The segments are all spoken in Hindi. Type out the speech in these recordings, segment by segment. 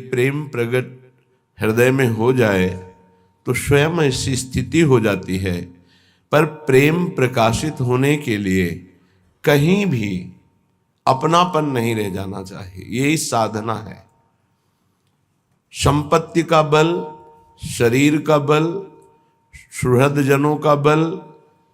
प्रेम प्रकट हृदय में हो जाए तो स्वयं ऐसी स्थिति हो जाती है। पर प्रेम प्रकाशित होने के लिए कहीं भी अपनापन नहीं रह जाना चाहिए, यही साधना है। संपत्ति का बल, शरीर का बल, सुहृदजनों का बल,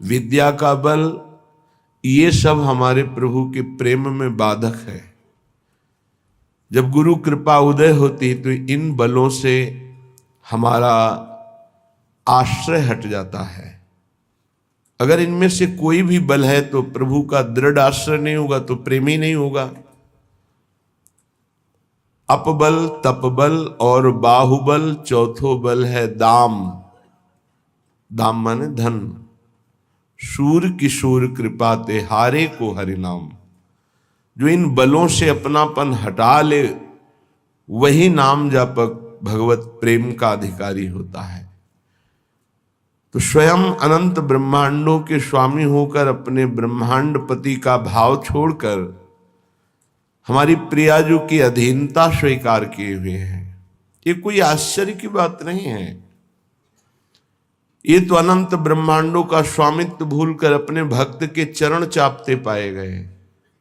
विद्या का बल, ये सब हमारे प्रभु के प्रेम में बाधक है। जब गुरु कृपा उदय होती है तो इन बलों से हमारा आश्रय हट जाता है। अगर इनमें से कोई भी बल है तो प्रभु का दृढ़ आश्रय नहीं होगा तो प्रेम ही नहीं होगा। अपबल, तपबल और बाहुबल, चौथो बल है दाम। दाम माने धन। शूर किशोर कृपा ते हारे को हरिनाम। जो इन बलों से अपनापन हटा ले वही नाम जापक भगवत प्रेम का अधिकारी होता है। तो स्वयं अनंत ब्रह्मांडों के स्वामी होकर अपने ब्रह्मांड पति का भाव छोड़कर हमारी प्रियाजू की अधीनता स्वीकार किए हुए हैं। ये कोई आश्चर्य की बात नहीं है। ये तो अनंत ब्रह्मांडों का स्वामित्व भूलकर अपने भक्त के चरण चापते पाए गए,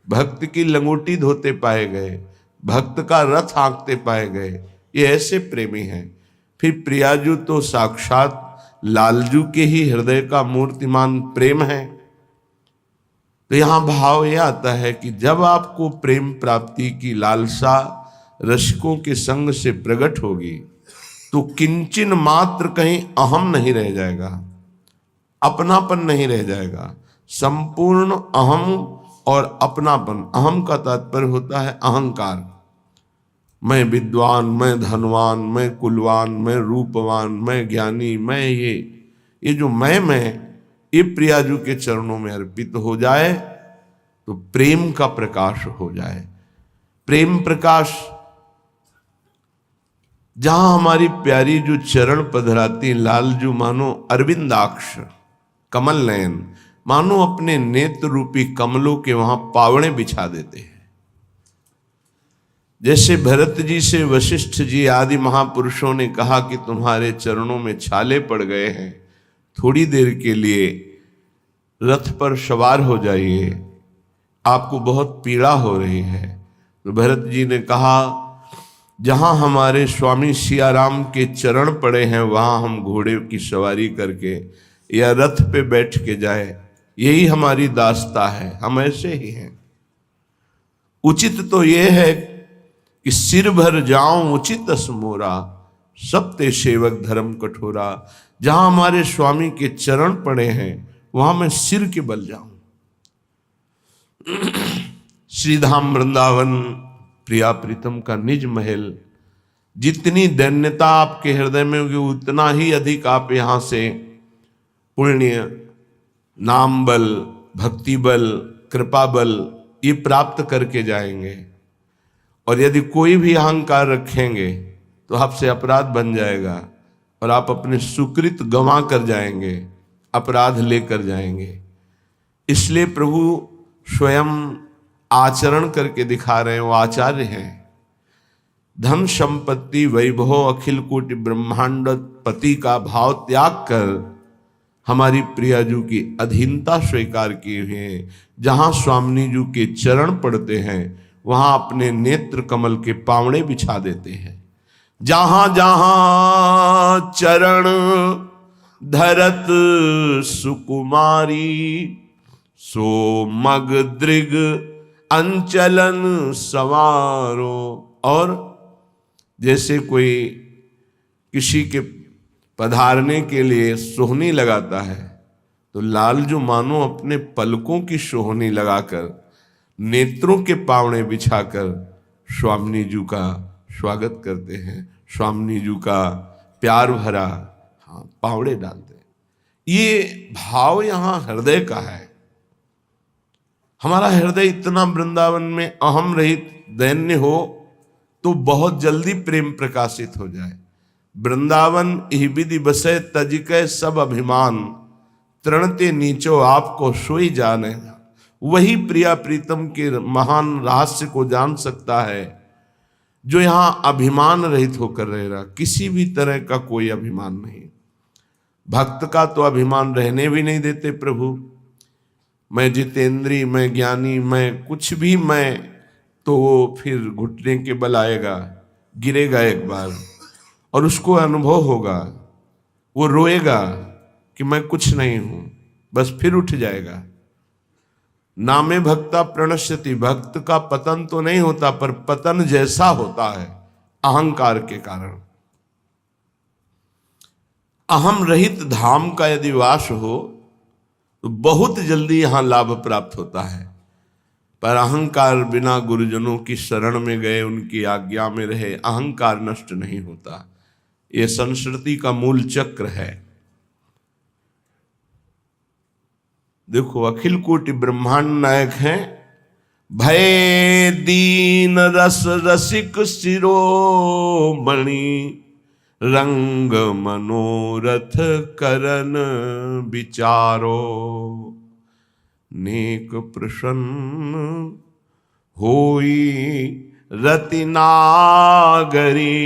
भक्त की लंगोटी धोते पाए गए, भक्त का रथ हाँकते पाए गए। ये ऐसे प्रेमी हैं। फिर प्रियाजू तो साक्षात लालजू के ही हृदय का मूर्तिमान प्रेम है। तो यहां भाव यह आता है कि जब आपको प्रेम प्राप्ति की लालसा रसिकों के संग से प्रकट होगी तो किंचिन मात्र कहीं अहम नहीं रह जाएगा, अपनापन नहीं रह जाएगा। संपूर्ण अहम और अपनापन, अहम का तात्पर्य होता है अहंकार। मैं विद्वान, मैं धनवान, मैं कुलवान, मैं रूपवान, मैं ज्ञानी, मैं ये जो मैं ये प्रियाजू के चरणों में अर्पित हो जाए तो प्रेम का प्रकाश हो जाए। प्रेम प्रकाश जहां हमारी प्यारी जो चरण पधराती लालजू मानो अरविंदाक्ष कमल नयन, मानो अपने नेत्र रूपी कमलों के वहां पावड़े बिछा देते हैं। जैसे भरत जी से वशिष्ठ जी आदि महापुरुषों ने कहा कि तुम्हारे चरणों में छाले पड़ गए हैं, थोड़ी देर के लिए रथ पर सवार हो जाइए, आपको बहुत पीड़ा हो रही है। तो भरत जी ने कहा जहां हमारे स्वामी सियाराम के चरण पड़े हैं वहां हम घोड़े की सवारी करके या रथ पे बैठ के जाए, यही हमारी दास्ता है। हम ऐसे ही हैं। उचित तो ये है कि सिर भर जाऊं उचित असमोरा, सब ते सेवक धर्म कठोरा। जहां हमारे स्वामी के चरण पड़े हैं वहां मैं सिर के बल जाऊं। श्रीधाम वृंदावन प्रिया प्रीतम का निज महल, जितनी दैन्यता आपके हृदय में होगी उतना ही अधिक आप यहां से पुण्य, नाम बल, भक्ति बल, कृपा बल ये प्राप्त करके जाएंगे। और यदि कोई भी अहंकार रखेंगे तो आपसे अपराध बन जाएगा और आप अपने सुकृत गंवा कर जाएंगे, अपराध लेकर जाएंगे। इसलिए प्रभु स्वयं आचरण करके दिखा रहे हैं, वो आचार्य हैं। धन संपत्ति वैभव अखिल कोटि ब्रह्मांड पति का भाव त्याग कर हमारी प्रियाजू की अधीनता स्वीकार किए हुए हैं। जहां स्वामिनी जू के चरण पड़ते हैं वहां अपने नेत्र कमल के पावड़े बिछा देते हैं। जहां जहां चरण धरत सुकुमारी, सो मग दृग अंचलन सवारो। और जैसे कोई किसी के पधारने के लिए सोहनी लगाता है तो लालजू मानो अपने पलकों की सोहनी लगाकर नेत्रों के पावड़े बिछाकर स्वामिनी जू का स्वागत करते हैं, स्वामिनी जू का प्यार भरा पावड़े डालते हैं। ये भाव यहाँ हृदय का है। हमारा हृदय इतना वृंदावन में अहम रहित दैन्य हो तो बहुत जल्दी प्रेम प्रकाशित हो जाए। वृंदावन इह विधि बसे तजिकै सब अभिमान, तृणते नीचो आपको सोई जाने। वही प्रिया प्रीतम के महान रहस्य को जान सकता है जो यहां अभिमान रहित होकर रह रहा, किसी भी तरह का कोई अभिमान नहीं। भक्त का तो अभिमान रहने भी नहीं देते प्रभु। मैं जितेंद्री, मैं ज्ञानी, मैं कुछ भी, मैं, तो वो फिर घुटने के बल आएगा, गिरेगा एक बार और उसको अनुभव होगा, वो रोएगा कि मैं कुछ नहीं हूं, बस फिर उठ जाएगा। नामे भक्ता प्रणश्यति, भक्त का पतन तो नहीं होता पर पतन जैसा होता है अहंकार के कारण। अहम रहित धाम का यदि वास हो तो बहुत जल्दी यहां लाभ प्राप्त होता है, पर अहंकार बिना गुरुजनों की शरण में गए, उनकी आज्ञा में रहे, अहंकार नष्ट नहीं होता। यह संस्कृति का मूल चक्र है। देखो, अखिल कोटि ब्रह्मांड नायक हैं। भय दीन रस रसिक शिरोमणि, रंग मनोरथ करन विचारो, नेक प्रसन्न होई रति नागरी,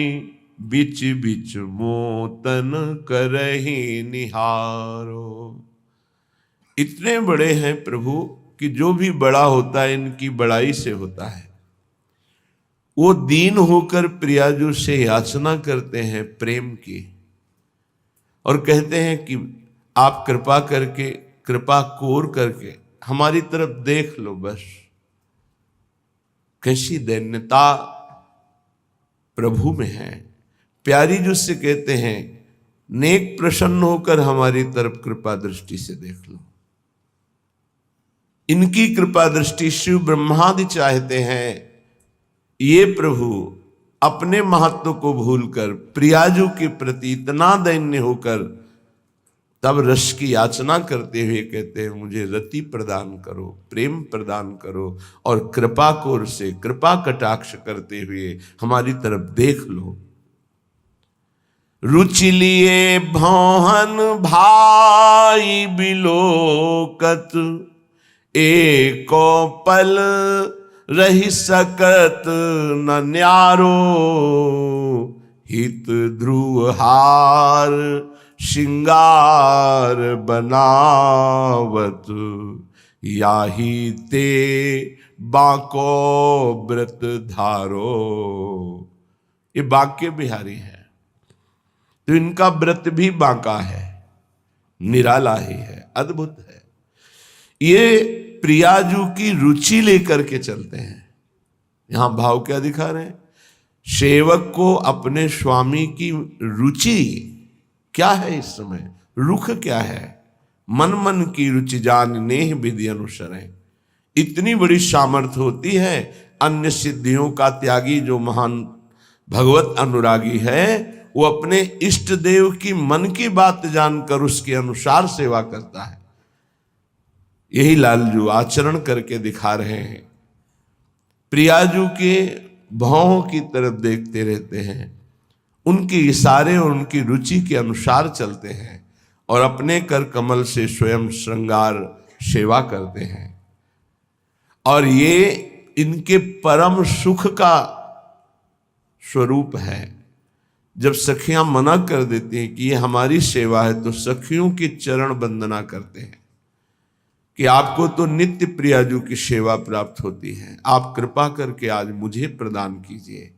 बिच बिच मोतन करहि निहारो। इतने बड़े हैं प्रभु कि जो भी बड़ा होता है इनकी बड़ाई से होता है। वो दीन होकर प्रियाजू से याचना करते हैं प्रेम की, और कहते हैं कि आप कृपा करके, कृपा कोर करके हमारी तरफ देख लो बस। कैसी दैन्यता प्रभु में है। प्यारी जी से कहते हैं, नेक प्रसन्न होकर हमारी तरफ कृपा दृष्टि से देख लो। इनकी कृपा दृष्टि शिव ब्रह्मादि चाहते हैं। ये प्रभु अपने महत्व को भूलकर प्रियाजू के प्रति इतना दैन्य होकर तब रस की याचना करते हुए कहते हैं, मुझे रति प्रदान करो, प्रेम प्रदान करो, और कृपा कोर से कृपा कटाक्ष करते हुए हमारी तरफ देख लो। रुचि लिए भौहन भाई बिलोकत, एको पल रही सकत न न्यारो, हित ध्रुव हार श्रृंगार बनावत, याही ते बांको व्रत धारो। ये बांके बिहारी है, तो इनका व्रत भी बांका है, निराला ही है, अद्भुत है। ये प्रियाजू की रुचि लेकर के चलते हैं। यहां भाव क्या दिखा रहे हैं? सेवक को अपने स्वामी की रुचि क्या है, इस समय रुख क्या है? मन मन की रुचि जान नेह विधि अनुसरें। इतनी बड़ी सामर्थ्य होती है। अन्य सिद्धियों का त्यागी जो महान भगवत अनुरागी है, वो अपने इष्ट देव की मन की बात जानकर उसके अनुसार सेवा करता है। यही लालजू आचरण करके दिखा रहे हैं। प्रियाजू के भावों की तरफ देखते रहते हैं, उनके इशारे और उनकी रुचि के अनुसार चलते हैं और अपने कर कमल से स्वयं श्रृंगार सेवा करते हैं। और ये इनके परम सुख का स्वरूप है। जब सखियां मना कर देती हैं कि ये हमारी सेवा है, तो सखियों की चरण वंदना करते हैं कि आपको तो नित्य प्रियाजू की सेवा प्राप्त होती है, आप कृपा करके आज मुझे प्रदान कीजिए।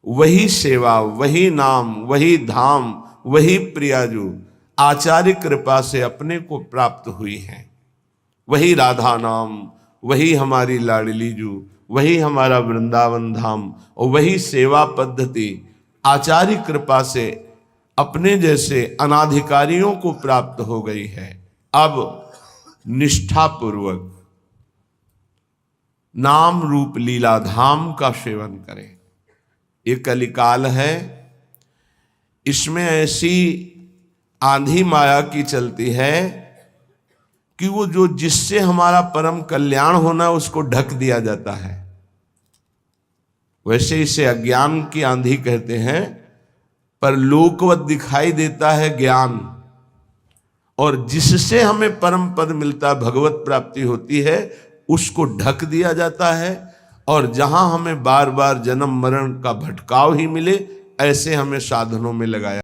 वही सेवा, वही नाम, वही धाम, वही प्रियाजू आचार्य कृपा से अपने को प्राप्त हुई है। वही राधा नाम, वही हमारी लाडली जू, वही हमारा वृंदावन धाम, और वही सेवा पद्धति आचार्य कृपा से अपने जैसे अनाधिकारियों को प्राप्त हो गई है। अब निष्ठापूर्वक नाम रूप लीला धाम का सेवन करें। ये कलिकाल है, इसमें ऐसी आंधी माया की चलती है कि वो जो जिससे हमारा परम कल्याण होना है उसको ढक दिया जाता है। वैसे इसे अज्ञान की आंधी कहते हैं, पर लोकवत दिखाई देता है ज्ञान, और जिससे हमें परम पद मिलता, भगवत प्राप्ति होती है, उसको ढक दिया जाता है और जहां हमें बार बार जन्म मरण का भटकाव ही मिले, ऐसे हमें साधनों में लगाया।